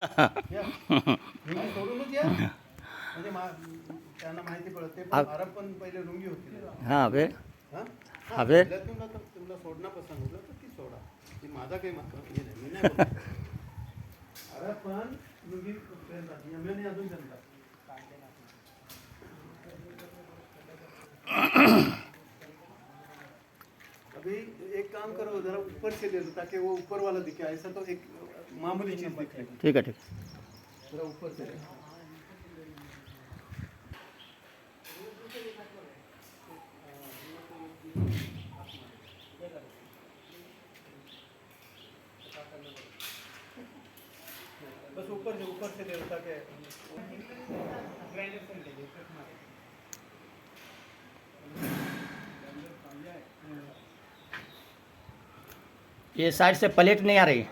या. लुंगी सोडूनच या म्हणजे त्यांना माहिती पडते पण आरब पण पहिले लुंगी होती हाँ बे हां हाँ बे तुला सोडणं पसंत होतं तर ती सोडा ती माझा काही मतलब हे नाही मी नाही बोलत. अरब पण लुंगी पेरतात यमनी अजून पेरतात. अभी एक काम करो जरा ऊपर से ले लो ताकि वो ऊपर वाला दिखे ऐसा तो एक मामूली चीज दिखेगी. ठीक है ठीक जरा ऊपर से ले. बस ऊपर से ले लो ताकि ये साइड से प्लेट नहीं आ रही।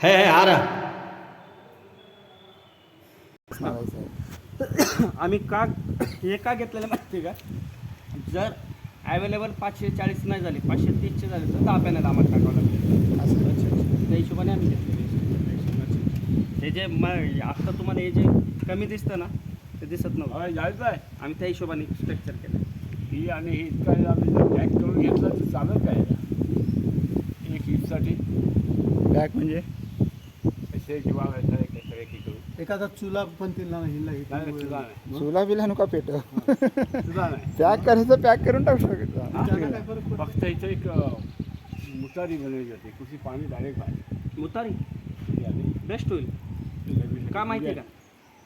है आ रहा। आम्ही का हे का घेतलेलं माहिती आहे का जर ॲवेलेबल 540 नाही झाले 530चे झाले तर 10 पॅनल आम्हाला टाकावं लागेल त्या हिशोबाने आम्ही घेतलेले हे जे आत्ता तुम्हाला हे जे कमी दिसतं ना ते दिसत नव्हतं जायचं आहे आम्ही त्या हिशोबाने स्ट्रक्चर केलं ही आणि ही इतका आम्ही जर पॅक करून घेतलं तर चालेल काय एक हीटसाठी बॅग म्हणजे असे किंवा असं एक करू एखादा चुला पण तिला नाही तुझा नाही चूल्हा बिला नुका पेट तुझा नाही पॅक करायचं पॅक करून टाकू शकतो. काय फरक पडतो. फक्त इथं एक मुतारी बनवली जाते कुठली पाणी डायरेक्ट बाहेर मुतारी आणि बेस्ट होईल का माहिती आहे का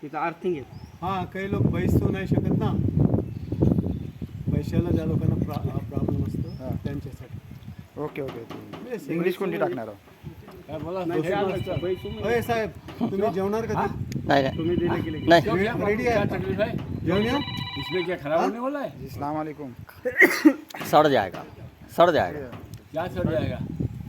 तिथं अर्थिंग आहे हां काही लोक बैसू नाही शकत ना पैशाला ज्या लोकांना प्रॉब्लेम असतो त्यांच्यासाठी. ओके ओके इंग्लिश कोणती टाकणार आहोत? काय बोला नाही, हे ते आलं असतं. असतं. अय साहेब तुम्ही जेवणार का ते? नहीं नहीं तुम्ही दिले गेले नहीं क्यों क्या रेडी है? क्या तकलीफ है जेवण या? इसमें क्या खराब होने वाला है अस्सलाम वालेकुम सड़ जाएगा क्या सड़ जाएगा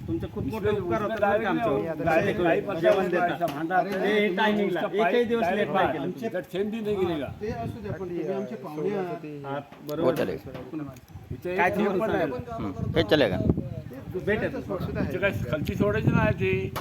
तुमचे खूप मोठे इसमें- उपकार उसमें होतात बरं का direct आमच्यावर. पाइप जेवण देता. ऐसा भांडा हे टायमिंगला एकही दिवस लेट नाही केलं तुम्ही. इधर थेंब भी नहीं गिरेगा ते असू द्या पण तुम्ही आमचे पाहुणे आहात. हा, वो बरोबर चलेगा इथे काय एक थेंब थेंब पण पडलं? नाही. फिर चलेगा भेटेल इथे काय खालची सोडायची नाही ती